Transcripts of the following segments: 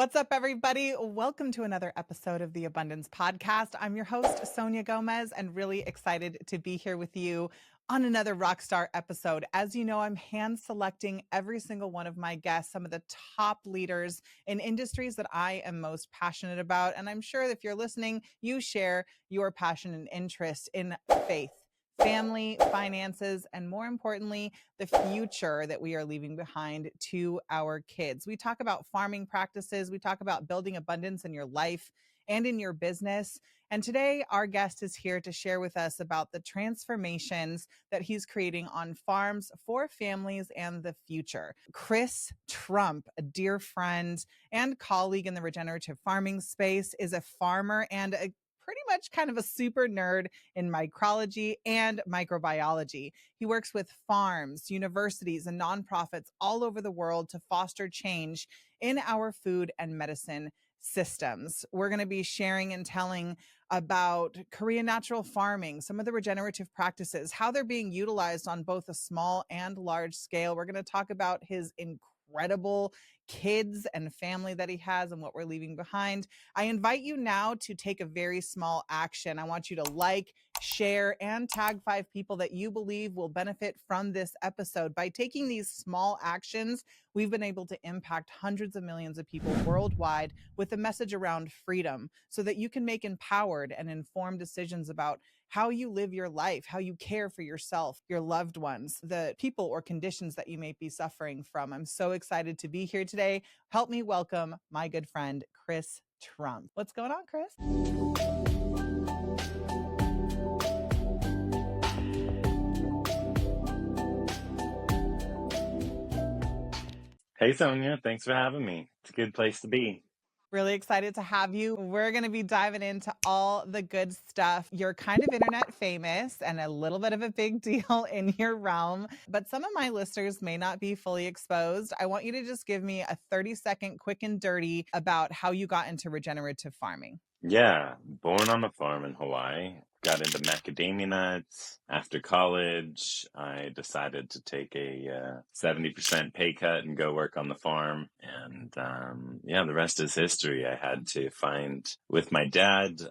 What's up, everybody? Welcome to another episode of the Abundance Podcast. I'm your host, Sonia Gomez, and really excited to be here with you on another Rockstar episode. As you know, I'm hand selecting every single one of my guests, some of the top leaders in industries that I am most passionate about. And I'm sure if you're listening, you share your passion and interest in faith, family, finances, and more importantly, the future that we are leaving behind to our kids. We talk about farming practices, we talk about building abundance in your life and in your business. And today, our guest is here to share with us about the transformations that he's creating on farms for families and the future. Chris Trump, a dear friend and colleague in the regenerative farming space, is a farmer and a pretty much kind of a super nerd in micrology and microbiology. He works with farms, universities, and nonprofits all over the world to foster change in our food and medicine systems. We're going to be sharing and telling about Korean natural farming, some of the regenerative practices, how they're being utilized on both a small and large scale. We're going to talk about his incredible kids and family that he has and what we're leaving behind. I invite you now to take a very small action. I want you to like, share, and tag 5 people that you believe will benefit from this episode. By taking these small actions, we've been able to impact hundreds of millions of people worldwide with a message around freedom so that you can make empowered and informed decisions about how you live your life, how you care for yourself, your loved ones, the people or conditions that you may be suffering from. I'm so excited to be here today. Help me welcome my good friend, Chris Trump. What's going on, Chris? Hey, Sonia. Thanks for having me. It's a good place to be. Really excited to have you. We're going to be diving into all the good stuff. You're kind of internet famous and a little bit of a big deal in your realm, but some of my listeners may not be fully exposed. I want you to just give me a 30-second quick and dirty about how you got into regenerative farming. Yeah, born on a farm in Hawaii. Got into macadamia nuts. After college, I decided to take a 70% pay cut and go work on the farm. And yeah, the rest is history. I had to find, with my dad,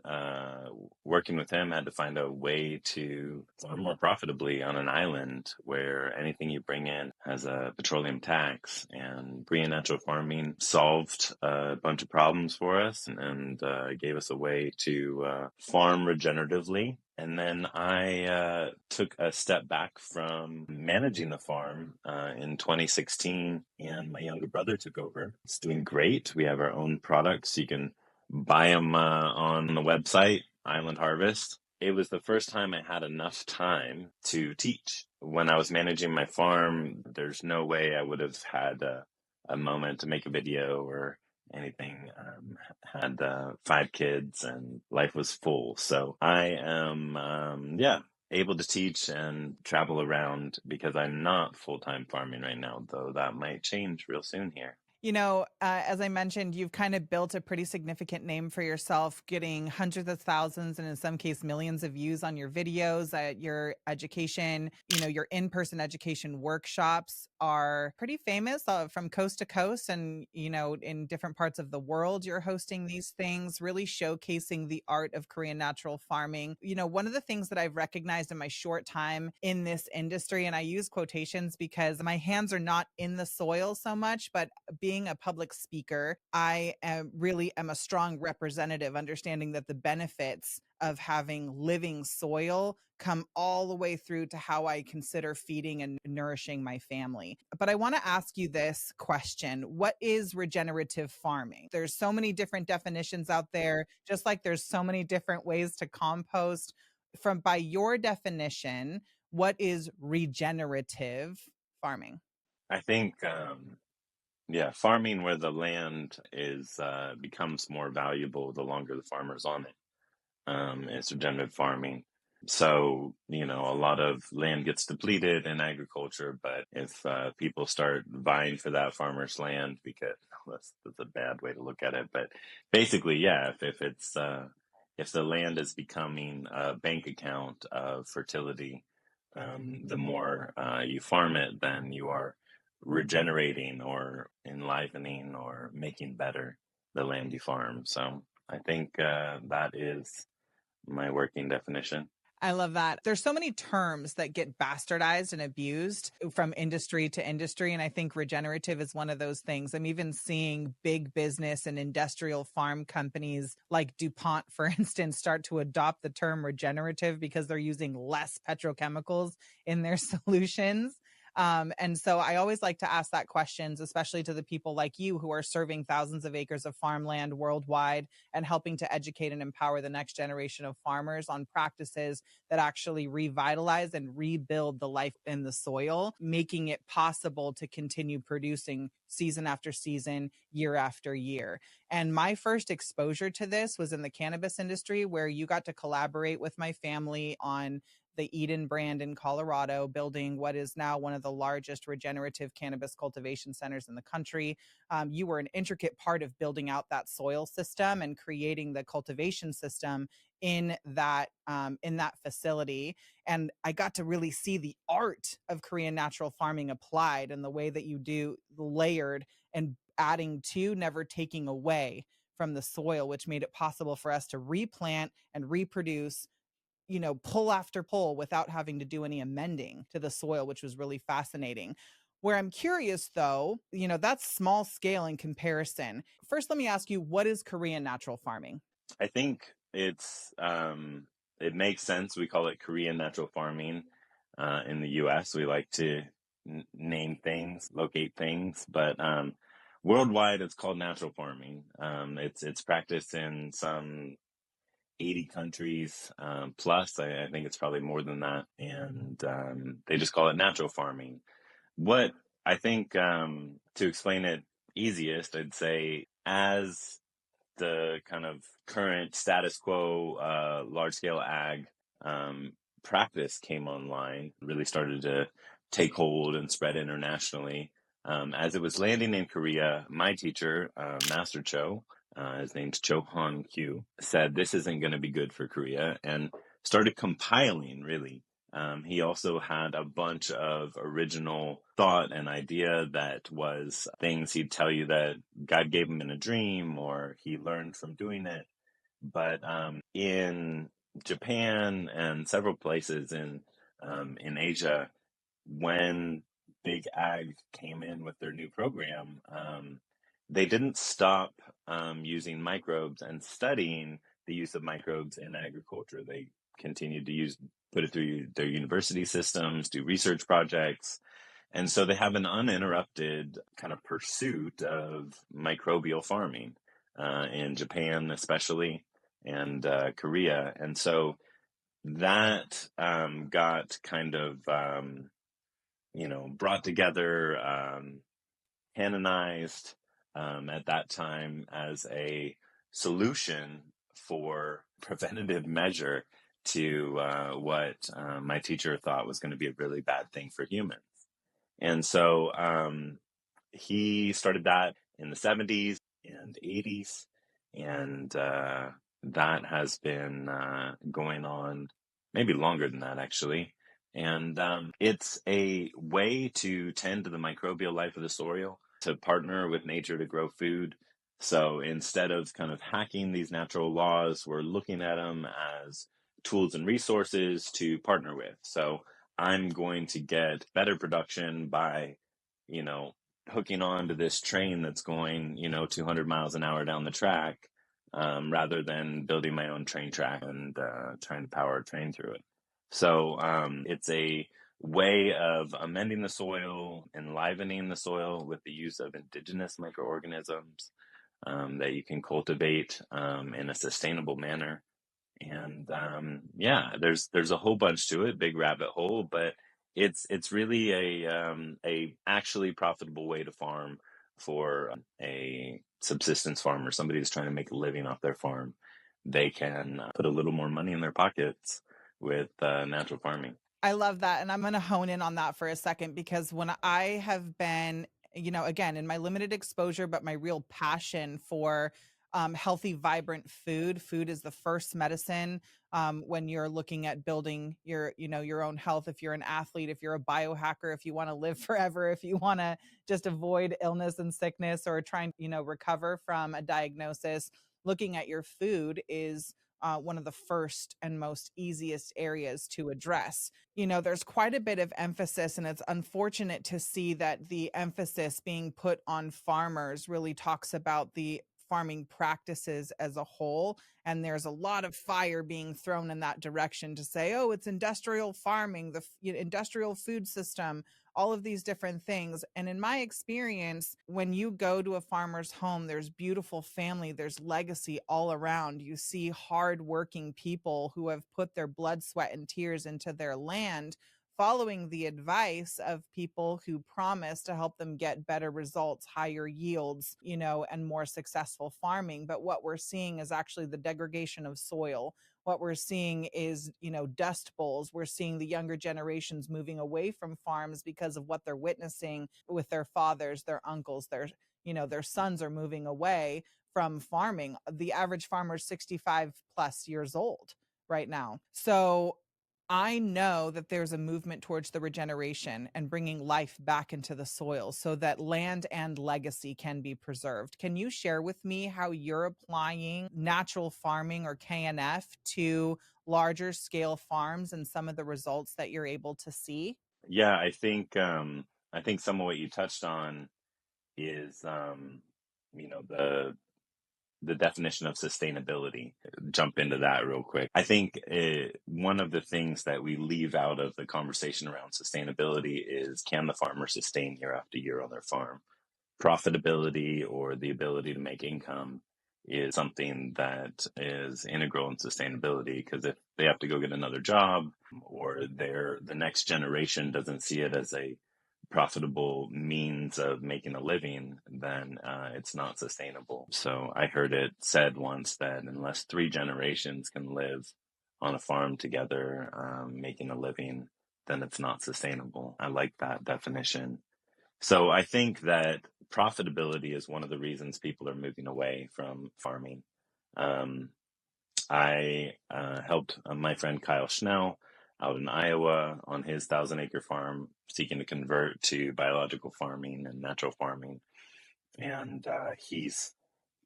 working with him, I had to find a way to farm more profitably on an island where anything you bring in has a petroleum tax. And Korean natural farming solved a bunch of problems for us and gave us a way to farm regeneratively. And then I took a step back from managing the farm in 2016, and my younger brother took over. It's doing great. We have our own products. You can buy them on the website, Island Harvest. It was the first time I had enough time to teach. When I was managing my farm, there's no way I would have had a moment to make a video or anything. Had 5 kids and life was full. So I am, able to teach and travel around because I'm not full-time farming right now, though that might change real soon here. You know, as I mentioned, you've kind of built a pretty significant name for yourself, getting hundreds of thousands and in some case millions of views on your videos. Your education, your in-person education workshops are pretty famous from coast to coast and, in different parts of the world. You're hosting these things, really showcasing the art of Korean natural farming. One of the things that I've recognized in my short time in this industry, and I use quotations because my hands are not in the soil so much, but being a public speaker, I really am a strong representative, understanding that the benefits of having living soil come all the way through to how I consider feeding and nourishing my family. But I want to ask you this question. What is regenerative farming? There's so many different definitions out there, just like there's so many different ways to compost. By your definition, what is regenerative farming? I think, farming where the land is becomes more valuable the longer the farmer's on it. It's regenerative farming. So, a lot of land gets depleted in agriculture, but if people start vying for that farmer's land, because that's a bad way to look at it, but basically, yeah, if the land is becoming a bank account of fertility, the more you farm it, then you are regenerating or enlivening or making better the land you farm. So I think that is my working definition. I love that. There's so many terms that get bastardized and abused from industry to industry. And I think regenerative is one of those things. I'm even seeing big business and industrial farm companies like DuPont, for instance, start to adopt the term regenerative because they're using less petrochemicals in their solutions. And so I always like to ask that questions, especially to the people like you who are serving thousands of acres of farmland worldwide and helping to educate and empower the next generation of farmers on practices that actually revitalize and rebuild the life in the soil, making it possible to continue producing season after season, year after year. And my first exposure to this was in the cannabis industry, where you got to collaborate with my family on the Eden brand in Colorado, building what is now one of the largest regenerative cannabis cultivation centers in the country. You were an intricate part of building out that soil system and creating the cultivation system in that facility. And I got to really see the art of Korean natural farming applied, and the way that you do layered and adding to, never taking away from the soil, which made it possible for us to replant and reproduce, pull after pull without having to do any amending to the soil, which was really fascinating. Where I'm curious though, that's small scale in comparison. First, let me ask you, what is Korean natural farming? I think it makes sense. We call it Korean natural farming. In the U.S., we like to name things, locate things, but worldwide, it's called natural farming. It's practiced in some 80 countries plus. I think it's probably more than that, and they just call it natural farming. What I think, to explain it easiest, I'd say as the kind of current status quo, large scale ag practice came online, really started to take hold and spread internationally. As it was landing in Korea, my teacher, Master Cho, his name's Cho Han Kyu, said this isn't going to be good for Korea, and started compiling, really. He also had a bunch of original thought and idea that was things he'd tell you that God gave him in a dream or he learned from doing it. But in Japan and several places in Asia, when Big Ag came in with their new program, they didn't stop using microbes and studying the use of microbes in agriculture. They continued to put it through their university systems, do research projects. And so they have an uninterrupted kind of pursuit of microbial farming in Japan, especially, and Korea. And so that got kind of, brought together, canonized at that time as a solution for preventative measure to what my teacher thought was going to be a really bad thing for humans. And so he started that in the 70s and 80s. And that has been going on maybe longer than that, actually. And it's a way to tend to the microbial life of the soil, to partner with nature to grow food. So instead of kind of hacking these natural laws, we're looking at them as tools and resources to partner with. So I'm going to get better production by, you know, hooking on to this train that's going, 200 miles an hour down the track, rather than building my own train track and trying to power a train through it. So it's a way of amending the soil, enlivening the soil with the use of indigenous microorganisms that you can cultivate in a sustainable manner. And yeah, there's a whole bunch to it, big rabbit hole, but it's really a actually profitable way to farm for a subsistence farmer, somebody who's trying to make a living off their farm. They can put a little more money in their pockets with natural farming. I love that. And I'm going to hone in on that for a second, because when I have been, again, in my limited exposure, but my real passion for healthy, vibrant food is the first medicine when you're looking at building your, your own health. If you're an athlete, if you're a biohacker, if you want to live forever, if you want to just avoid illness and sickness, or trying, recover from a diagnosis, looking at your food is one of the first and most easiest areas to address. There's quite a bit of emphasis, and it's unfortunate to see that the emphasis being put on farmers really talks about the farming practices as a whole. And there's a lot of fire being thrown in that direction to say, oh, it's industrial farming, the industrial food system, all of these different things. And in my experience, when you go to a farmer's home, there's beautiful family, there's legacy all around. You see hardworking people who have put their blood, sweat, and tears into their land, following the advice of people who promise to help them get better results, higher yields, and more successful farming. But what we're seeing is actually the degradation of soil. What we're seeing is, dust bowls. We're seeing the younger generations moving away from farms because of what they're witnessing with their fathers, their uncles, their sons are moving away from farming. The average farmer is 65 plus years old right now. So I know that there's a movement towards the regeneration and bringing life back into the soil so that land and legacy can be preserved. Can you share with me how you're applying natural farming, or KNF, to larger scale farms and some of the results that you're able to see? Yeah, I think some of what you touched on is the definition of sustainability. Jump into that real quick. I think one of the things that we leave out of the conversation around sustainability is, can the farmer sustain year after year on their farm? Profitability, or the ability to make income, is something that is integral in sustainability, because if they have to go get another job, or the next generation doesn't see it as a profitable means of making a living, then it's not sustainable. So I heard it said once that unless 3 generations can live on a farm together, making a living, then it's not sustainable. I like that definition. So I think that profitability is one of the reasons people are moving away from farming. Um, I helped my friend Kyle Schnell out in Iowa on his 1,000-acre farm, seeking to convert to biological farming and natural farming. And he's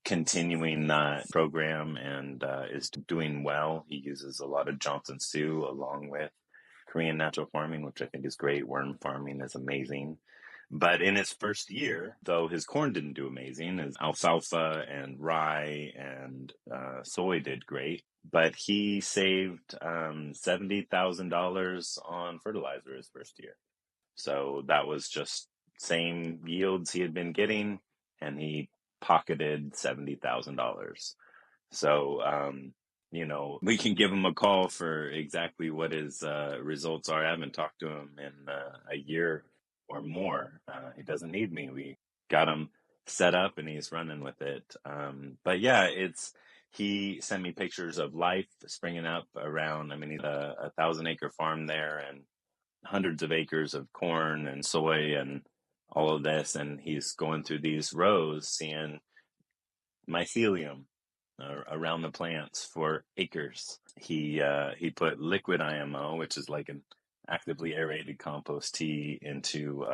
continuing that program, and is doing well. He uses a lot of Johnson Sioux along with Korean natural farming, which I think is great. Worm farming is amazing. But in his first year, though his corn didn't do amazing, his alfalfa and rye and soy did great. But he saved $70,000 on fertilizer his first year. So that was just same yields he had been getting, and he pocketed $70,000. So, we can give him a call for exactly what his results are. I haven't talked to him in a year or more. He doesn't need me. We got him set up, and he's running with it. But yeah, he sent me pictures of life springing up around. I mean, he's a 1,000-acre farm there, and hundreds of acres of corn and soy and all of this. And he's going through these rows, seeing mycelium around the plants for acres. He put liquid IMO, which is like an actively aerated compost tea, into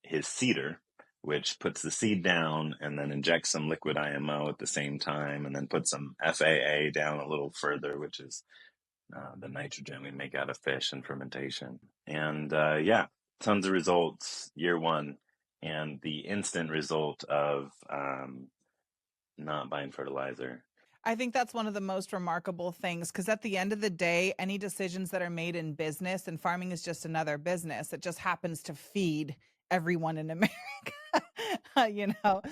his seeder, which puts the seed down and then injects some liquid IMO at the same time, and then puts some FAA down a little further, which is the nitrogen we make out of fish and fermentation. And yeah, tons of results year one, and the instant result of not buying fertilizer. I think that's one of the most remarkable things, because at the end of the day, any decisions that are made in business, and farming is just another business, it just happens to feed everyone in America. you know,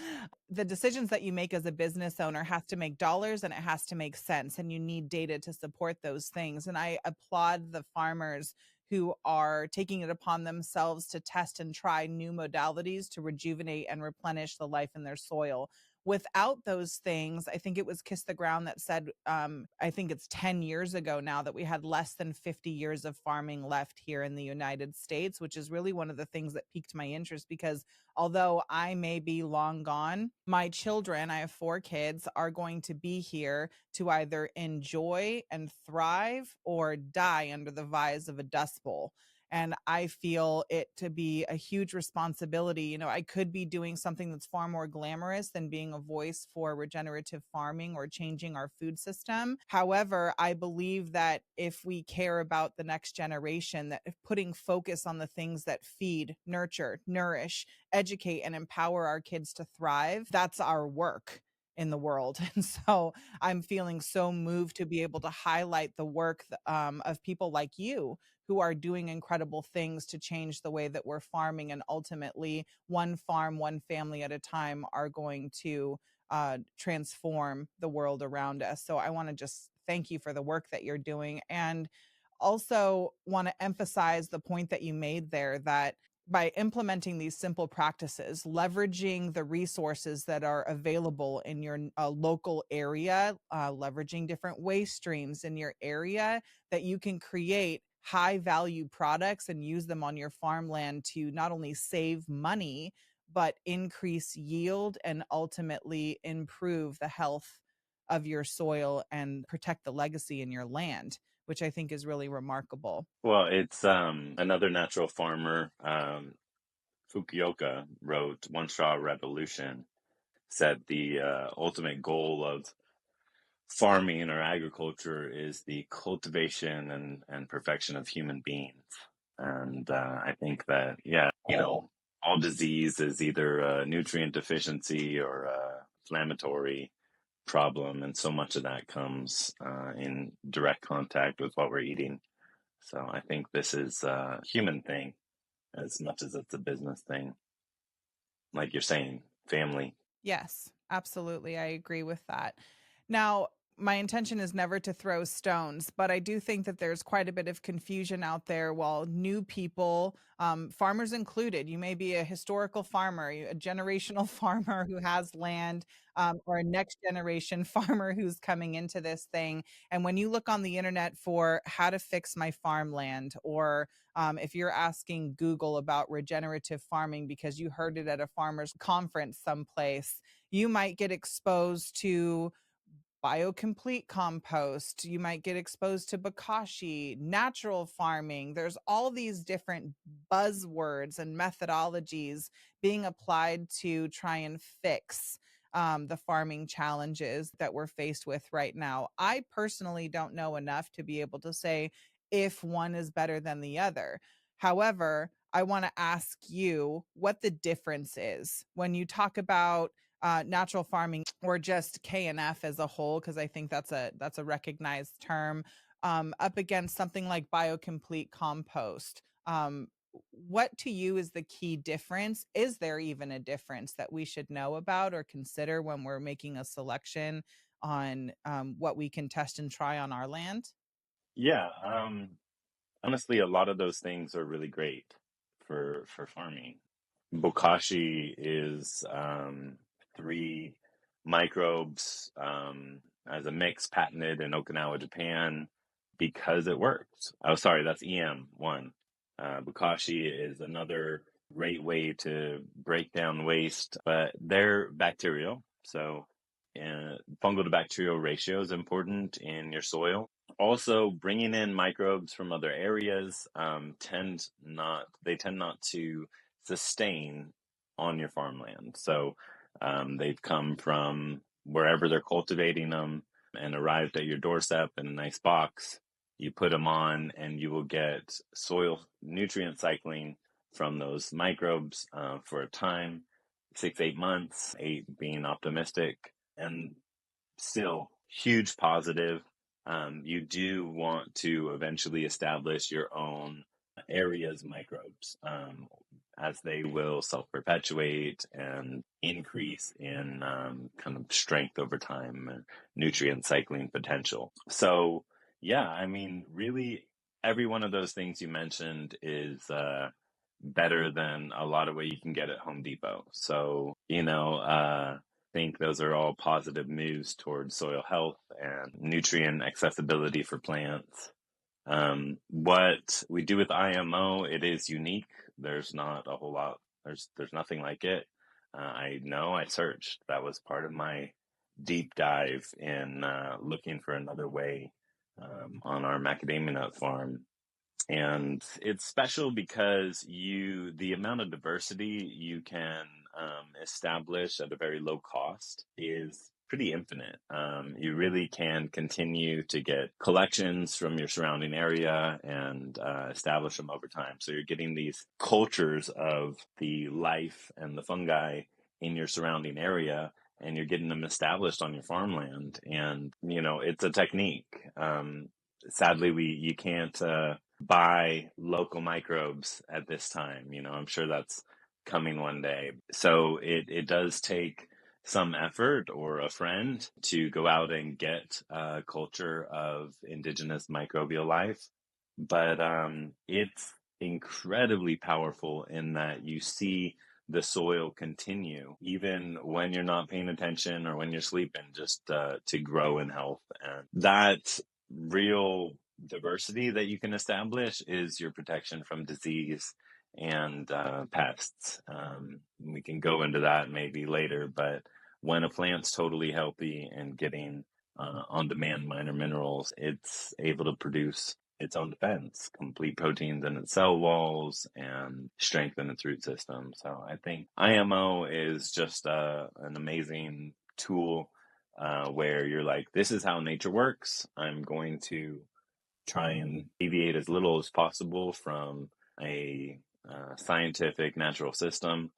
the decisions that you make as a business owner has to make dollars, and it has to make sense, and you need data to support those things. And I applaud the farmers who are taking it upon themselves to test and try new modalities to rejuvenate and replenish the life in their soil. without those things, I think it was Kiss the Ground that said, I think it's 10 years ago now, that we had less than 50 years of farming left here in the United States, which is really one of the things that piqued my interest, because although I may be long gone, my children, I have 4 kids, are going to be here to either enjoy and thrive or die under the vise of a dust bowl. And I feel it to be a huge responsibility. I could be doing something that's far more glamorous than being a voice for regenerative farming or changing our food system. However, I believe that if we care about the next generation, that if putting focus on the things that feed, nurture, nourish, educate, and empower our kids to thrive, that's our work in the world. And so I'm feeling so moved to be able to highlight the work of people like you, who are doing incredible things to change the way that we're farming. And ultimately, one farm, one family at a time, are going to transform the world around us. So I want to just thank you for the work that you're doing. And also want to emphasize the point that you made there, that by implementing these simple practices, leveraging the resources that are available in your local area, leveraging different waste streams in your area, that you can create high value products and use them on your farmland to not only save money, but increase yield and ultimately improve the health of your soil and protect the legacy in your land, which I think is really remarkable. Well, it's another natural farmer, Fukuoka, wrote One Straw Revolution, said the ultimate goal of farming or agriculture is the cultivation and perfection of human beings. And I think that, yeah, all disease is either a nutrient deficiency or a inflammatory problem. And so much of that comes in direct contact with what we're eating. So I think this is a human thing as much as it's a business thing. Like you're saying, family. Yes, absolutely. I agree with that. Now, my intention is never to throw stones, but I do think that there's quite a bit of confusion out there. While new people, farmers included, you may be a historical farmer, a generational farmer who has land, or a next generation farmer who's coming into this thing. And when you look on the internet for how to fix my farmland, or if you're asking Google about regenerative farming because you heard it at a farmer's conference someplace, you might get exposed to biocomplete compost. You might get exposed to bokashi, natural farming. There's all these different buzzwords and methodologies being applied to try and fix the farming challenges that we're faced with right now. I personally don't know enough to be able to say if one is better than the other. However, I want to ask you what the difference is when you talk about natural farming, or just KNF as a whole, because I think that's a recognized term, up against something like biocomplete compost. What to you is the key difference? Is there even a difference that we should know about or consider when we're making a selection on what we can test and try on our land? Yeah. Honestly, a lot of those things are really great for farming. Bokashi is three microbes as a mix patented in Okinawa, Japan, because it works. Oh, sorry, that's EM1. Bokashi is another great way to break down waste, but they're bacterial. So fungal to bacterial ratio is important in your soil. Also, bringing in microbes from other areas they tend not to sustain on your farmland. So they've come from wherever they're cultivating them and arrived at your doorstep in a nice box. You put them on, and you will get soil nutrient cycling from those microbes for a time, 6, 8 months, 8 being optimistic, and still huge positive. You do want to eventually establish your own area's microbes, as they will self-perpetuate and increase in kind of strength over time and nutrient cycling potential. So, yeah, I mean, really, every one of those things you mentioned is better than a lot of what you can get at Home Depot. So, think those are all positive moves towards soil health and nutrient accessibility for plants. What we do with IMO, it is unique. There's not a whole lot. There's nothing like it. I know I searched. That was part of my deep dive in looking for another way on our macadamia nut farm. And it's special because the amount of diversity you can establish at a very low cost is pretty infinite. You really can continue to get collections from your surrounding area and establish them over time. So you're getting these cultures of the life and the fungi in your surrounding area, and you're getting them established on your farmland. And it's a technique. Sadly, you can't buy local microbes at this time. I'm sure that's coming one day. So it does take some effort or a friend to go out and get a culture of indigenous microbial life. But it's incredibly powerful in that you see the soil continue, even when you're not paying attention or when you're sleeping, just to grow in health. And that real diversity that you can establish is your protection from disease and pests. We can go into that maybe later, but when a plant's totally healthy and getting on-demand minor minerals, it's able to produce its own defense, complete proteins in its cell walls, and strengthen its root system. So I think IMO is just an amazing tool where you're like, this is how nature works. I'm going to try and deviate as little as possible from a scientific natural system.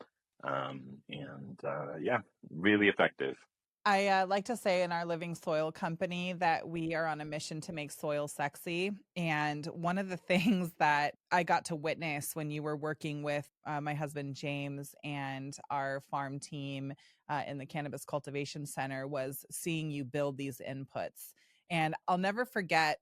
Yeah, really effective. I like to say in our Living Soil company that we are on a mission to make soil sexy. And one of the things that I got to witness when you were working with my husband, James, and our farm team in the Cannabis Cultivation Center was seeing you build these inputs. And I'll never forget,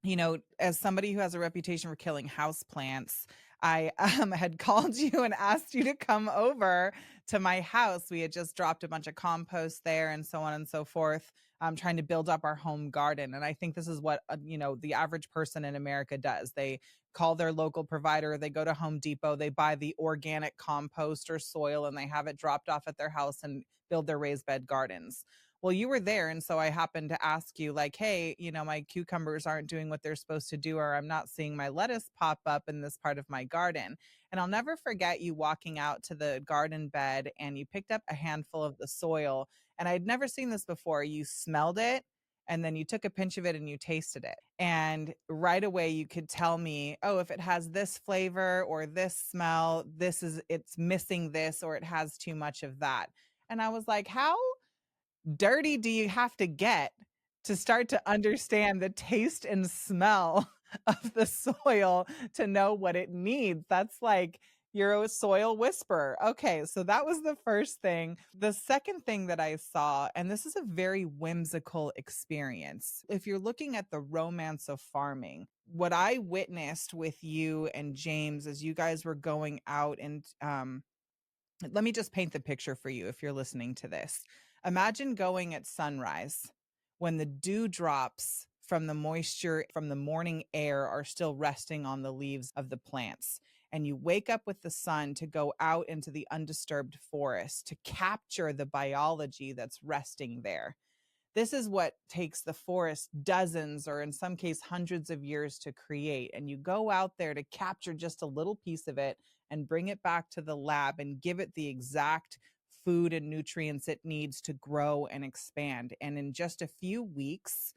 as somebody who has a reputation for killing houseplants, I had called you and asked you to come over to my house. We had just dropped a bunch of compost there and so on and so forth, trying to build up our home garden. And I think this is what, the average person in America does. They call their local provider, they go to Home Depot, they buy the organic compost or soil, and they have it dropped off at their house and build their raised bed gardens. Well, you were there. And so I happened to ask you, like, hey, my cucumbers aren't doing what they're supposed to do, or I'm not seeing my lettuce pop up in this part of my garden. And I'll never forget you walking out to the garden bed and you picked up a handful of the soil. And I'd never seen this before. You smelled it and then you took a pinch of it and you tasted it. And right away you could tell me, oh, if it has this flavor or this smell, it's missing this, or it has too much of that. And I was like, how dirty do you have to get to start to understand the taste and smell of the soil to know what it needs? That's like you're a soil whisperer. Okay, so that was the first thing. The second thing that I saw, and this is a very whimsical experience. If you're looking at the romance of farming, what I witnessed with you and James as you guys were going out and let me just paint the picture for you if you're listening to this. Imagine going at sunrise when the dewdrops from the moisture from the morning air are still resting on the leaves of the plants. And you wake up with the sun to go out into the undisturbed forest to capture the biology that's resting there. This is what takes the forest dozens, or in some case, hundreds of years to create. And you go out there to capture just a little piece of it and bring it back to the lab and give it the exact food and nutrients it needs to grow and expand. And in just a few weeks,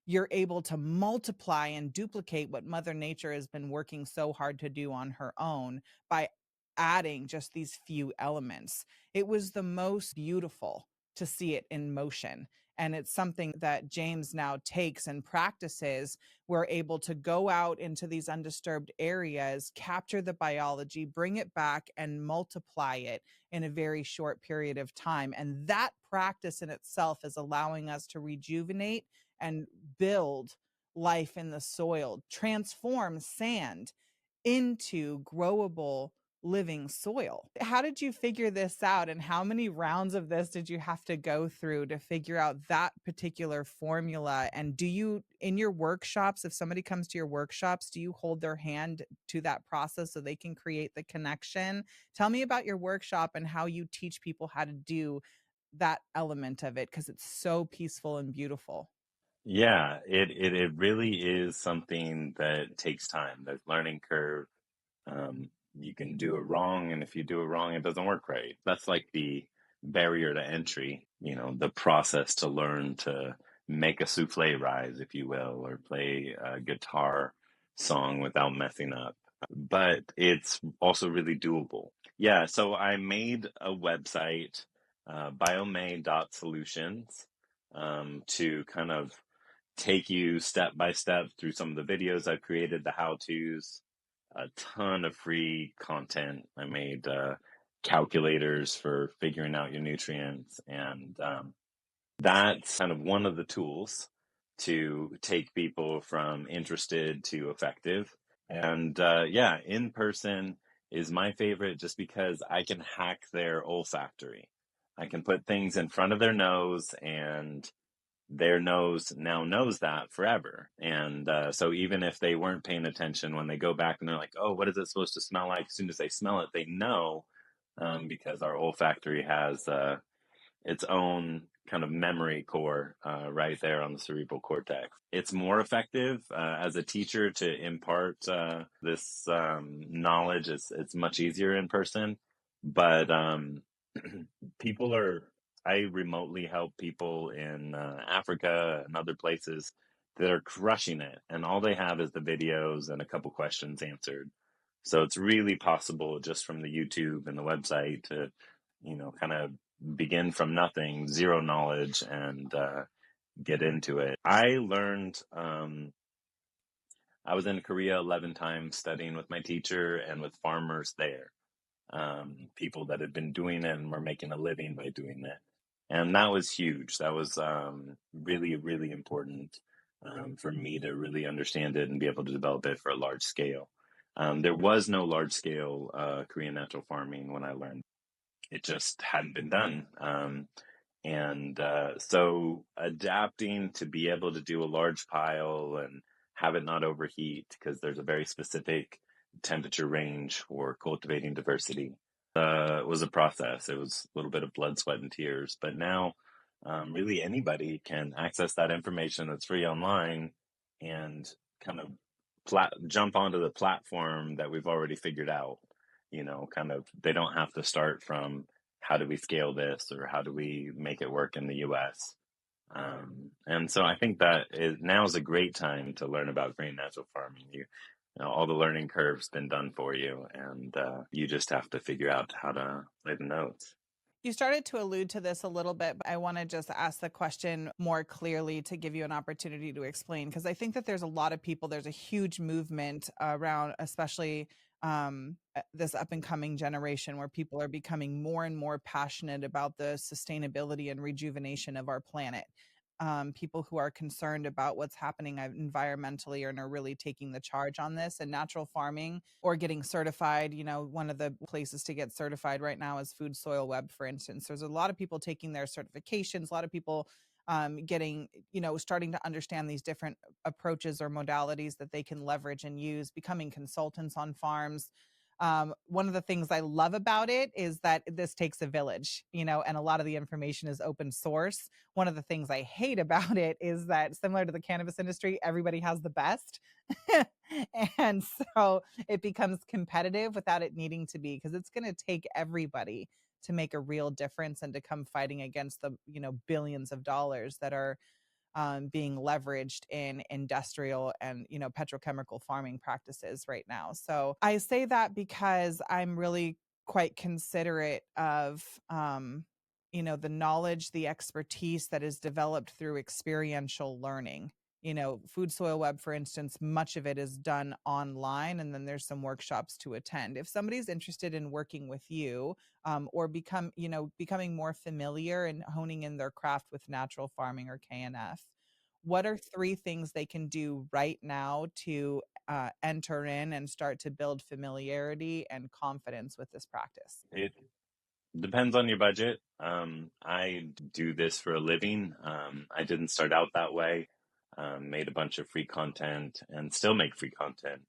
you're able to multiply and duplicate what Mother Nature has been working so hard to do on her own by adding just these few elements. It was the most beautiful to see it in motion. And it's something that James now takes and practices. We're able to go out into these undisturbed areas, capture the biology, bring it back, and multiply it in a very short period of time. And that practice in itself is allowing us to rejuvenate and build life in the soil, transform sand into growable living soil. How did you figure this out, and how many rounds of this did you have to go through to figure out that particular formula? And do you, in your workshops, if somebody comes to your workshops, do you hold their hand to that process so they can create the connection? Tell me about your workshop and how you teach people how to do that element of it, because it's so peaceful and beautiful. Yeah, it really is something that takes time. There's learning curve. You can do it wrong, and if you do it wrong, it doesn't work right. That's like the barrier to entry, the process to learn to make a souffle rise, if you will, or play a guitar song without messing up. But it's also really doable. Yeah, so I made a website, biomay.solutions, to kind of take you step by step through some of the videos I've created, the how to's, a ton of free content. I made calculators for figuring out your nutrients, and that's kind of one of the tools to take people from interested to effective. And yeah, in person is my favorite just because I can hack their olfactory. I can put things in front of their nose, and their nose now knows that forever. And so even if they weren't paying attention, when they go back and they're like, oh, what is it supposed to smell like? As soon as they smell it, they know, because our olfactory has its own kind of memory core right there on the cerebral cortex. It's more effective as a teacher to impart this knowledge. It's much easier in person, but people are. I remotely help people in Africa and other places that are crushing it, and all they have is the videos and a couple questions answered. So it's really possible just from the YouTube and the website to, kind of begin from nothing, zero knowledge, and get into it. I learned, I was in Korea 11 times studying with my teacher and with farmers there, people that had been doing it and were making a living by doing it. And that was huge. That was really, really important for me to really understand it and be able to develop it for a large scale. There was no large scale Korean natural farming when I learned. It just hadn't been done. And so adapting to be able to do a large pile and have it not overheat, because there's a very specific temperature range for cultivating diversity, was a process. It was a little bit of blood, sweat, and tears. But now, really anybody can access that information that's free online and kind of jump onto the platform that we've already figured out. Kind of, they don't have to start from how do we scale this or how do we make it work in the US. And so I think that now is a great time to learn about green natural farming. All the learning curve's been done for you, and you just have to figure out how to play the notes. You started to allude to this a little bit, but I want to just ask the question more clearly to give you an opportunity to explain, because I think that there's a lot of people, there's a huge movement around, especially this up and coming generation, where people are becoming more and more passionate about the sustainability and rejuvenation of our planet. People who are concerned about what's happening environmentally and are really taking the charge on this. And natural farming or getting certified, one of the places to get certified right now is Food Soil Web, for instance. There's a lot of people taking their certifications, a lot of people getting, starting to understand these different approaches or modalities that they can leverage and use, becoming consultants on farms. One of the things I love about it is that this takes a village, and a lot of the information is open source. One of the things I hate about it is that, similar to the cannabis industry, everybody has the best. And so it becomes competitive without it needing to be, because it's going to take everybody to make a real difference and to come fighting against the, billions of dollars that are being leveraged in industrial and petrochemical farming practices right now. So I say that because I'm really quite considerate of the knowledge, the expertise that is developed through experiential learning. Food Soil Web, for instance, much of it is done online, and then there's some workshops to attend. If somebody's interested in working with you, or becoming more familiar and honing in their craft with natural farming or KNF, what are 3 things they can do right now to enter in and start to build familiarity and confidence with this practice? It depends on your budget. I do this for a living. I didn't start out that way. Made a bunch of free content and still make free content.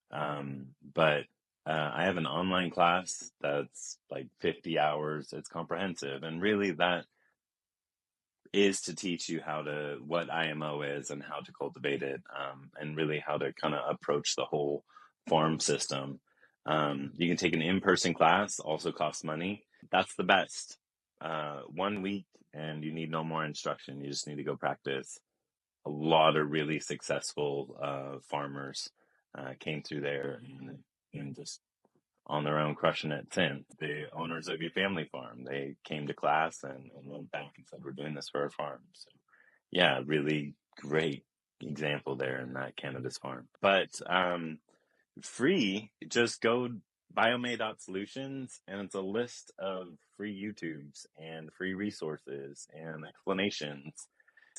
But I have an online class that's like 50 hours. It's comprehensive. And really, that is to teach you what IMO is and how to cultivate it, and really how to kind of approach the whole farm system. You can take an in-person class, also costs money. That's the best. 1 week and you need no more instruction. You just need to go practice. A lot of really successful farmers came through there and just on their own crushing it since. The owners of your family farm, they came to class and went back and said, we're doing this for our farm. So yeah, really great example there in that cannabis farm. But free, just go biome.solutions and it's a list of free YouTubes and free resources and explanations.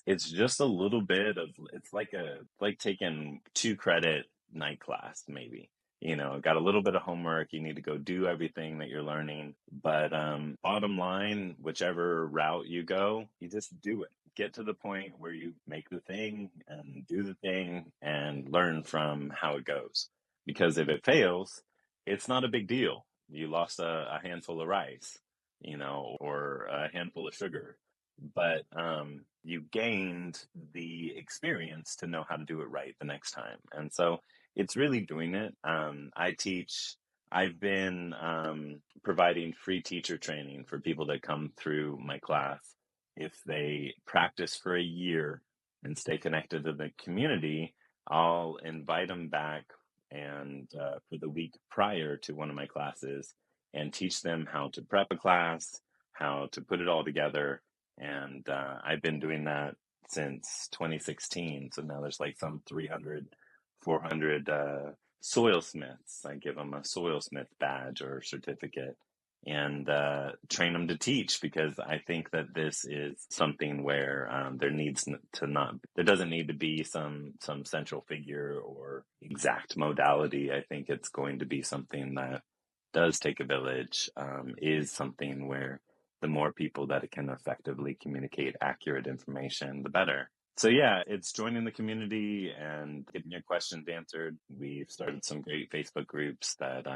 It's just a little bit of, it's like taking 2 credit night class, maybe. Got a little bit of homework. You need to go do everything that you're learning. But bottom line, whichever route you go, you just do it. Get to the point where you make the thing and do the thing and learn from how it goes. Because if it fails, it's not a big deal. You lost a handful of rice, or a handful of sugar, but you gained the experience to know how to do it right the next time. And so it's really doing it. I've been providing free teacher training for people that come through my class. If they practice for a year and stay connected to the community, I'll invite them back and for the week prior to one of my classes and teach them how to prep a class, how to put it all together. And I've been doing that since 2016. So now there's like some 300, 400 soil smiths. I give them a soil smith badge or certificate and train them to teach, because I think that this is something where there doesn't need to be some central figure or exact modality. I think it's going to be something that does take a village, is something where the more people that it can effectively communicate accurate information, the better. So yeah, it's joining the community and getting your questions answered. We've started some great Facebook groups that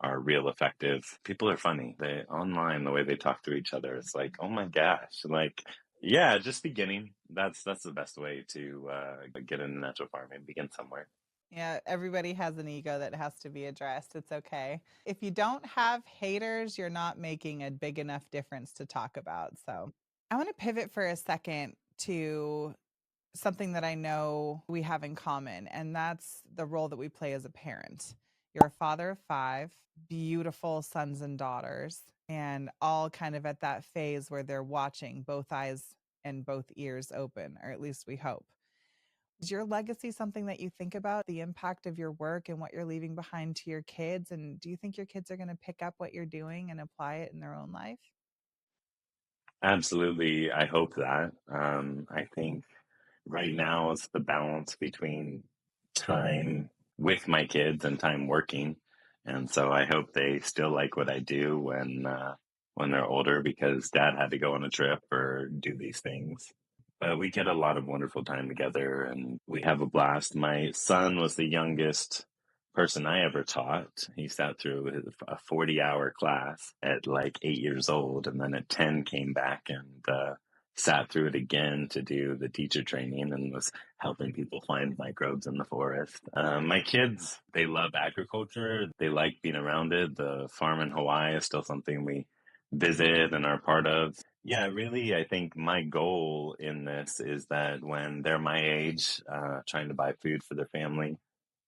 are real effective. People are funny. They online, the way they talk to each other, it's like, oh my gosh, like, yeah, just beginning. That's the best way to get into natural farming. Begin somewhere. Yeah, everybody has an ego that has to be addressed. It's okay. If you don't have haters, you're not making a big enough difference to talk about. So I want to pivot for a second to something that I know we have in common, and that's the role that we play as a parent. You're a father of 5 beautiful sons and daughters, and all kind of at that phase where they're watching, both eyes and both ears open, or at least we hope. Is your legacy something that you think about, the impact of your work and what you're leaving behind to your kids? And do you think your kids are going to pick up what you're doing and apply it in their own life? Absolutely. I hope that. I think right now it's the balance between time with my kids and time working. And so I hope they still like what I do when they're older, because dad had to go on a trip or do these things. But we get a lot of wonderful time together and we have a blast. My son was the youngest person I ever taught. He sat through a 40-hour class at like 8 years old, and then at 10 came back and sat through it again to do the teacher training and was helping people find microbes in the forest. My kids, they love agriculture. They like being around it. The farm in Hawaii is still something we visit and are part of. Yeah, really, I think my goal in this is that when they're my age, trying to buy food for their family,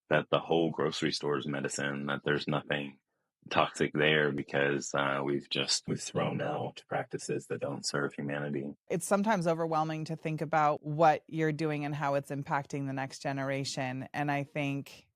that the whole grocery store is medicine, that there's nothing toxic there, because we've thrown out practices that don't serve humanity. It's sometimes overwhelming to think about what you're doing and how it's impacting the next generation. And I think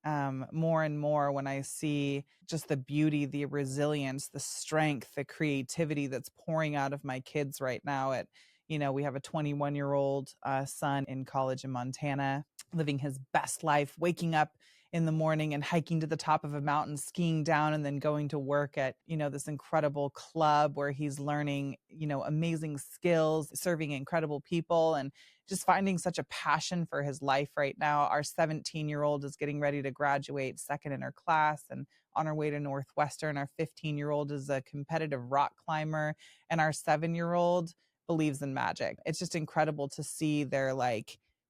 more and more when I see just the beauty, the resilience, the strength, the creativity that's pouring out of my kids right now. We have a 21-year-old son in college in Montana, living his best life, waking up in the morning and hiking to the top of a mountain, skiing down, and then going to work at, this incredible club where he's learning, amazing skills, serving incredible people, and just finding such a passion for his life right now. Our 17-year-old is getting ready to graduate second in her class and on her way to Northwestern. Our 15-year-old is a competitive rock climber, and our 7-year-old believes in magic. It's just incredible to see their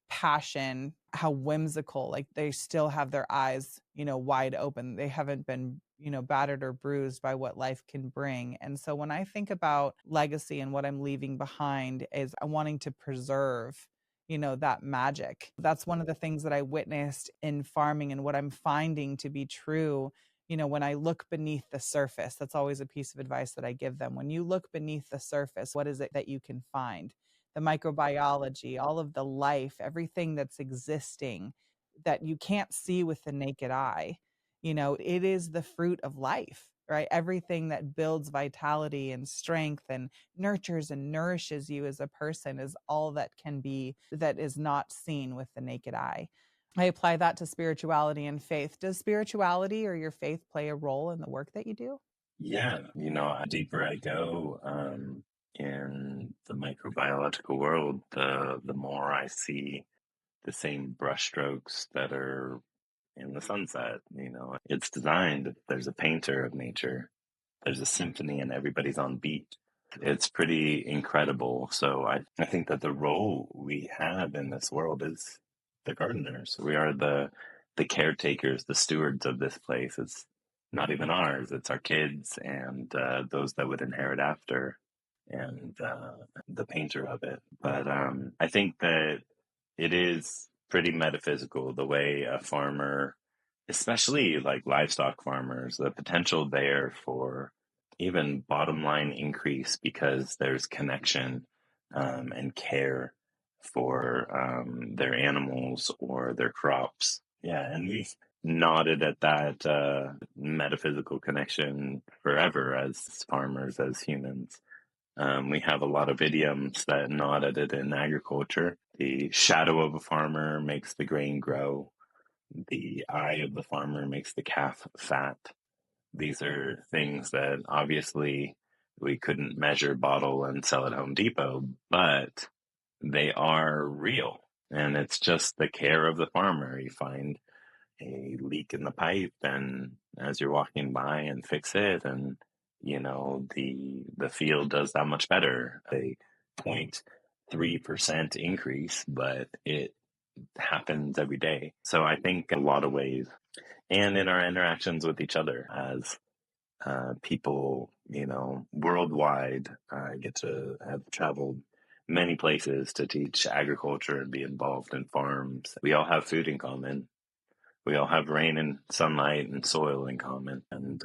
passion, how whimsical, they still have their eyes, wide open. They haven't been, battered or bruised by what life can bring. And so when I think about legacy and what I'm leaving behind is I'm wanting to preserve, that magic. That's one of the things that I witnessed in farming and what I'm finding to be true. When I look beneath the surface, that's always a piece of advice that I give them. When you look beneath the surface, what is it that you can find? The microbiology, all of the life, everything that's existing that you can't see with the naked eye. It is the fruit of life, right? Everything that builds vitality and strength and nurtures and nourishes you as a person is all that can be, that is not seen with the naked eye. I apply that to spirituality and faith. Does spirituality or your faith play a role in the work that you do? Yeah, the deeper I go in the microbiological world, the more I see the same brushstrokes that are in the sunset. It's designed. There's a painter of nature. There's a symphony, and everybody's on beat. It's pretty incredible. So I think that the role we have in this world is the gardeners. We are the caretakers, the stewards of this place. It's not even ours. It's our kids and those that would inherit after, and the painter of it. But I think that it is pretty metaphysical the way a farmer, especially like livestock farmers, the potential there for even bottom line increase because there's connection and care for their animals or their crops. Yeah, and we've nodded at that metaphysical connection forever as farmers, as humans. We have a lot of idioms that nod at it in agriculture. The shadow of a farmer makes the grain grow. The eye of the farmer makes the calf fat. These are things that obviously we couldn't measure, bottle, and sell at Home Depot, but they are real. And it's just the care of the farmer. You find a leak in the pipe, and as you're walking by and fix it, and the field does that much better. A 0.3% increase, but it happens every day. So I think a lot of ways, and in our interactions with each other as people, worldwide, I get to have traveled many places to teach agriculture and be involved in farms. We all have food in common. We all have rain and sunlight and soil in common, and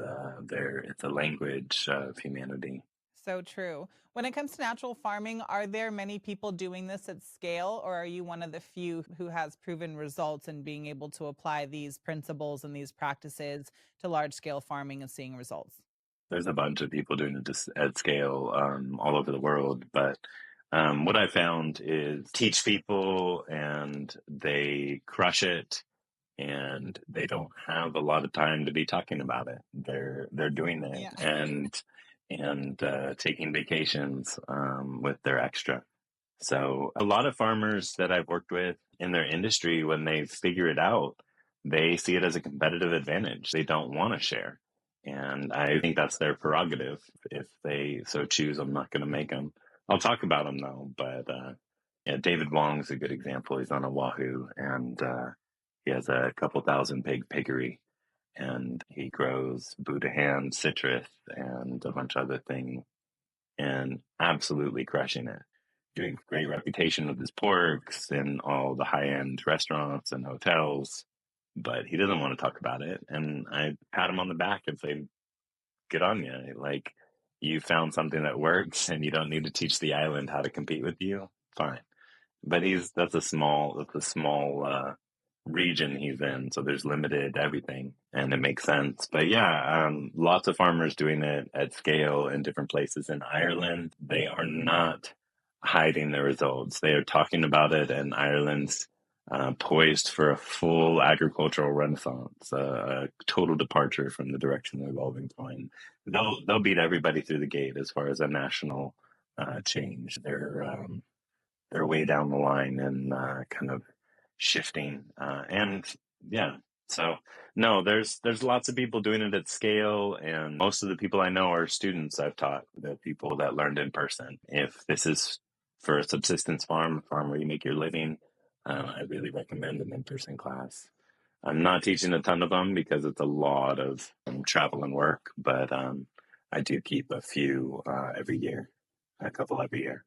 it's a language of humanity. So true. When it comes to natural farming, are there many people doing this at scale, or are you one of the few who has proven results in being able to apply these principles and these practices to large scale farming and seeing results? There's a bunch of people doing it just at scale all over the world, but what I found is teach people and they crush it, and they don't have a lot of time to be talking about it. They're doing it, Yeah. and taking vacations with their extra. So a lot of farmers that I've worked with in their industry, when they figure it out, they see it as a competitive advantage. They don't want to share. And I think that's their prerogative. If they so choose, I'm not going to make them. I'll talk about them though. But yeah, David Wong's a good example. He's on Oahu, and he has a couple thousand pig piggery, and he grows Buddha hand, citrus, and a bunch of other things, and absolutely crushing it. Doing great reputation with his porks in all the high end restaurants and hotels, but he doesn't want to talk about it. And I pat him on the back and say, "Good on you! Like you found something that works, and you don't need to teach the island how to compete with you. Fine." But that's a small region he's in, so there's limited everything, and it makes sense. But yeah, lots of farmers doing it at scale in different places in Ireland. They are not hiding the results. They are talking about it, and Ireland's poised for a full agricultural renaissance, a total departure from the direction they've all been going. They'll beat everybody through the gate as far as a national change. They're way down the line and kind of shifting. And yeah, so no, there's lots of people doing it at scale, and most of the people I know are students I've taught, the people that learned in person. If this is for a subsistence farm, a farm where you make your living, I really recommend an in-person class. I'm not teaching a ton of them because it's a lot of travel and work, but I do keep a few every year, a couple every year.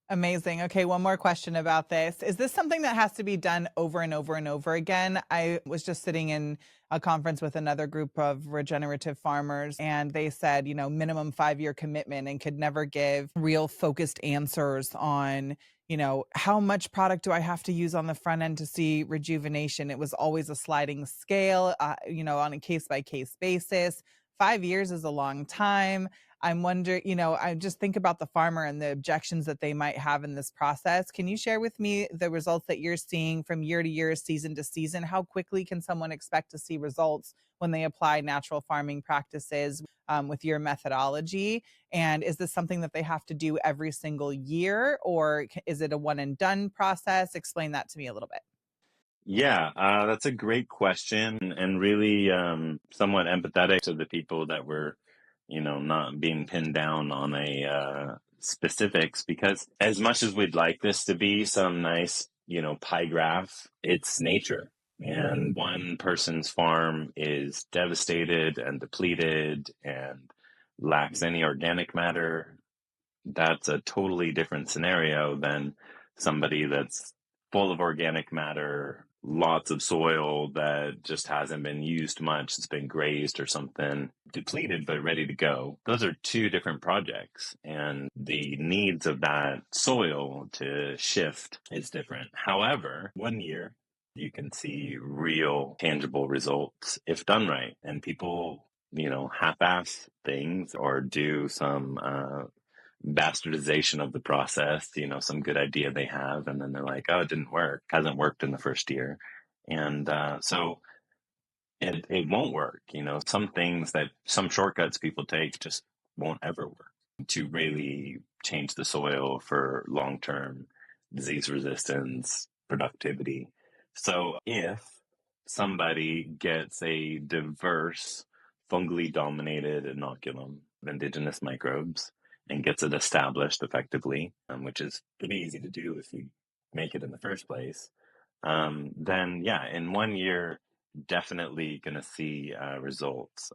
Amazing. Okay, one more question about this. Is this something that has to be done over and over and over again? I was just sitting in a conference with another group of regenerative farmers, and they said, minimum 5-year commitment, and could never give real focused answers on, how much product do I have to use on the front end to see rejuvenation? It was always a sliding scale, on a case by case basis. 5 years is a long time. I'm wondering, I just think about the farmer and the objections that they might have in this process. Can you share with me the results that you're seeing from year to year, season to season? How quickly can someone expect to see results when they apply natural farming practices with your methodology? And is this something that they have to do every single year, or is it a one and done process? Explain that to me a little bit. Yeah, that's a great question, and really somewhat empathetic to the people that were, not being pinned down on a specifics, because as much as we'd like this to be some nice, pie graph, it's nature. And one person's farm is devastated and depleted and lacks any organic matter. That's a totally different scenario than somebody that's full of organic matter, lots of soil that just hasn't been used much, it's been grazed or something, depleted but ready to go. Those are two different projects, and the needs of that soil to shift is different. However, one year you can see real tangible results if done right, and people half-ass things or do some bastardization of the process, some good idea they have, and then they're like, oh, it didn't work, hasn't worked in the first year. And so it won't work. Some things that some shortcuts people take just won't ever work to really change the soil for long term disease resistance, productivity. So if somebody gets a diverse fungally dominated inoculum of indigenous microbes and gets it established effectively, which is pretty easy to do if you make it in the first place, then yeah, in one year, definitely going to see results.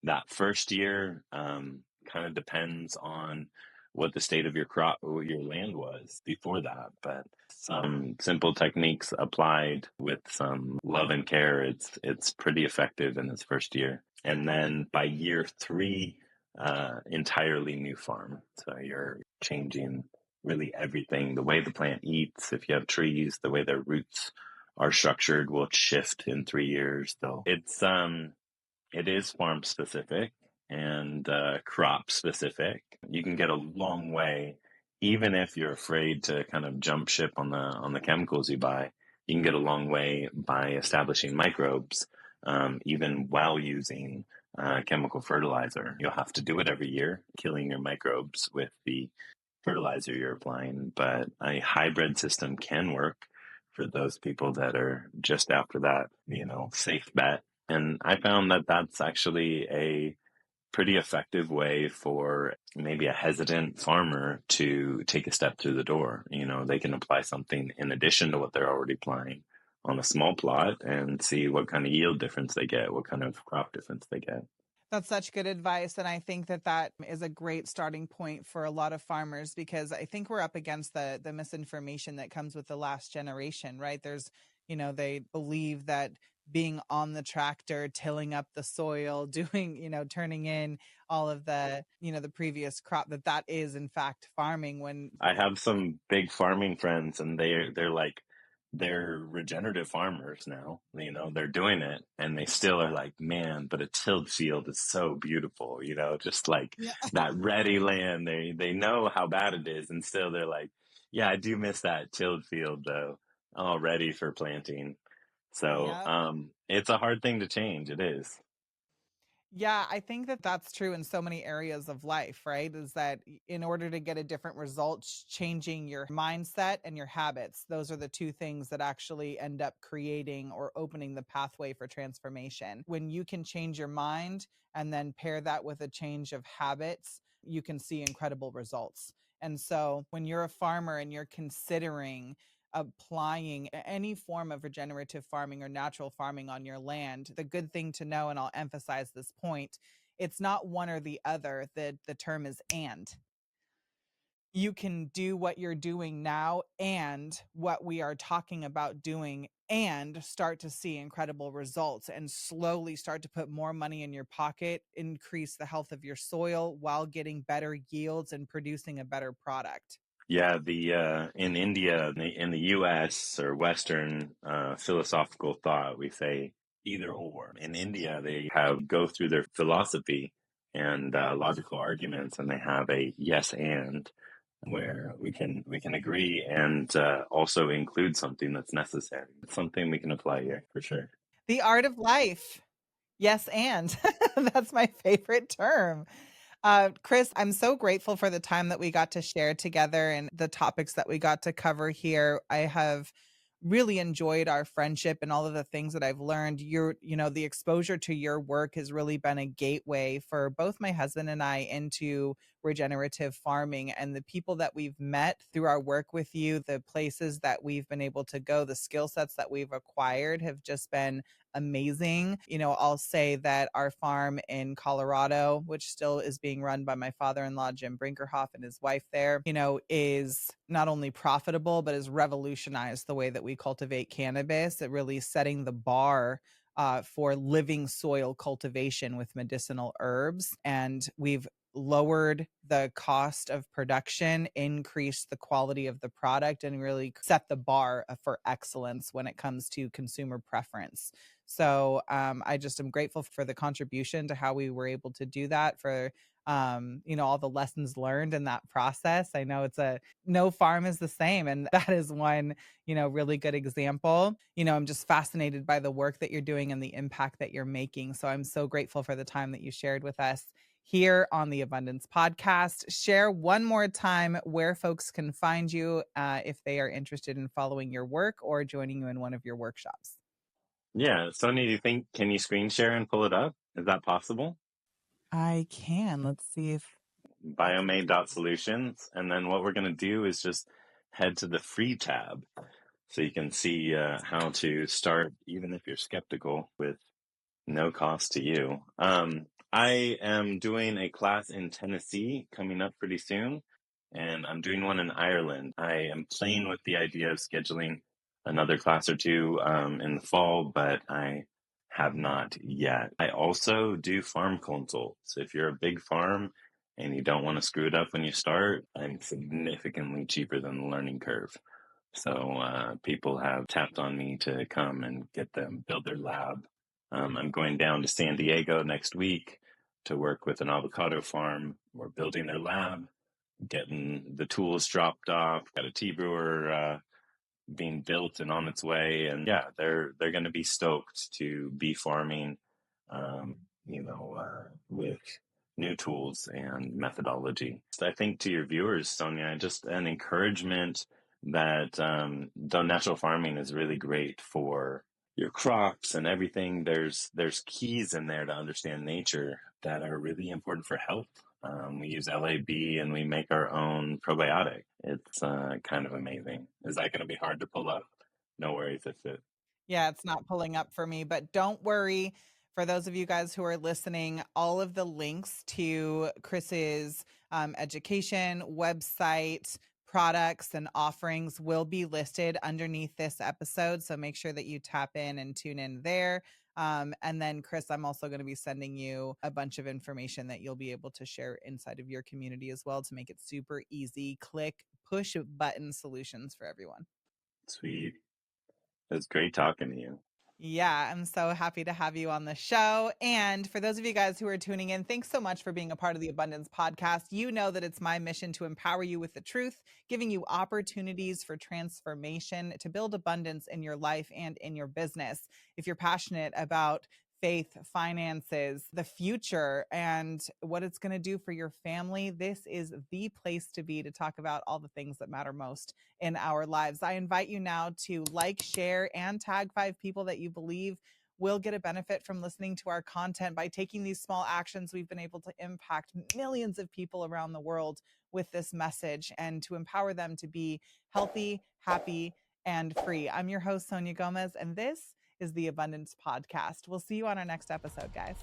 That first year kind of depends on what the state of your crop or your land was before that, but some simple techniques applied with some love and care, it's pretty effective in its first year. And then by year 3, entirely new farm. So you're changing really everything. The way the plant eats, if you have trees, the way their roots are structured will shift in 3 years. Though it is farm specific and crop specific. You can get a long way, even if you're afraid to kind of jump ship on the chemicals you buy. You can get a long way by establishing microbes, even while using chemical fertilizer. You'll have to do it every year, killing your microbes with the fertilizer you're applying, but a hybrid system can work for those people that are just after that, safe bet. And I found that that's actually a pretty effective way for maybe a hesitant farmer to take a step through the door. They can apply something in addition to what they're already applying on a small plot and see what kind of yield difference they get, what kind of crop difference they get. That's such good advice. And I think that that is a great starting point for a lot of farmers, because I think we're up against the misinformation that comes with the last generation, right? There's, they believe that being on the tractor, tilling up the soil, doing, turning in all of the previous crop, that is in fact farming when. I have some big farming friends, and they're like, they're regenerative farmers now. They're doing it, and they still are like, man, but a tilled field is so beautiful. Just like Yeah. that ready land. They know how bad it is, and still they're like, yeah, I do miss that tilled field though. all ready for planting. So Yep. it's a hard thing to change. It is. Yeah, I think that that's true in so many areas of life, right? Is that in order to get a different result, changing your mindset and your habits, those are the two things that actually end up creating or opening the pathway for transformation. When you can change your mind and then pair that with a change of habits, you can see incredible results. And so when you're a farmer and you're considering applying any form of regenerative farming or natural farming on your land, the good thing to know, and I'll emphasize this point, it's not one or the other. The term is and. You can do what you're doing now and what we are talking about doing and start to see incredible results and slowly start to put more money in your pocket, increase the health of your soil while getting better yields and producing a better product. Yeah, the in India, in the U.S. or Western philosophical thought, we say either or. In India, they have go through their philosophy and logical arguments, and they have a yes and, where we can agree and also include something that's necessary. It's something we can apply here for sure. The art of life. Yes, and that's my favorite term. Chris, I'm so grateful for the time that we got to share together and the topics that we got to cover here. I have really enjoyed our friendship and all of the things that I've learned. The exposure to your work has really been a gateway for both my husband and I into regenerative farming, and the people that we've met through our work with you, the places that we've been able to go, the skill sets that we've acquired have just been amazing. I'll say that our farm in Colorado, which still is being run by my father-in-law, Jim Brinkerhoff, and his wife there, is not only profitable, but has revolutionized the way that we cultivate cannabis. It really setting the bar for living soil cultivation with medicinal herbs. And we've lowered the cost of production, increased the quality of the product, and really set the bar for excellence when it comes to consumer preference. So I just am grateful for the contribution to how we were able to do that, for all the lessons learned in that process. I know no farm is the same. And that is one, really good example. I'm just fascinated by the work that you're doing and the impact that you're making. So I'm so grateful for the time that you shared with us here on the Abundance Podcast. Share one more time where folks can find you if they are interested in following your work or joining you in one of your workshops. Yeah, Sonia, do you think can you screen share and pull it up? Is that possible? I can. Let's see if that's Biomade.solutions. And then what we're going to do is just head to the free tab so you can see how to start, even if you're skeptical, with no cost to you. I am doing a class in Tennessee coming up pretty soon, and I'm doing one in Ireland. I am playing with the idea of scheduling another class or two in the fall, but I have not yet. I also do farm consults. If you're a big farm and you don't want to screw it up when you start, I'm significantly cheaper than the learning curve. So people have tapped on me to come and get them build their lab. I'm going down to San Diego next week to work with an avocado farm. We're building their lab, getting the tools dropped off. Got a tea brewer being built and on its way. And yeah, they're going to be stoked to be farming, with new tools and methodology. So I think to your viewers, Sonia, just an encouragement that though natural farming is really great for your crops and everything, there's keys in there to understand nature that are really important for health. We use LAB and we make our own probiotic. It's kind of amazing. Is that going to be hard to pull up? No worries, if it. Yeah, it's not pulling up for me, but don't worry. For those of you guys who are listening, all of the links to Chris's education, website, products, and offerings will be listed underneath this episode. So make sure that you tap in and tune in there. And then, Chris, I'm also going to be sending you a bunch of information that you'll be able to share inside of your community as well to make it super easy. Click, push button solutions for everyone. Sweet. It was great talking to you. Yeah, I'm so happy to have you on the show. And for those of you guys who are tuning in, thanks so much for being a part of the Abundance Podcast. You know that it's my mission to empower you with the truth, giving you opportunities for transformation to build abundance in your life and in your business. If you're passionate about faith, finances, the future, and what it's going to do for your family, this is the place to be to talk about all the things that matter most in our lives. I invite you now to like, share, and tag 5 people that you believe will get a benefit from listening to our content. By taking these small actions, we've been able to impact millions of people around the world with this message and to empower them to be healthy, happy, and free. I'm your host, Sonia Gomez, and this is the Abundance Podcast. We'll see you on our next episode, guys.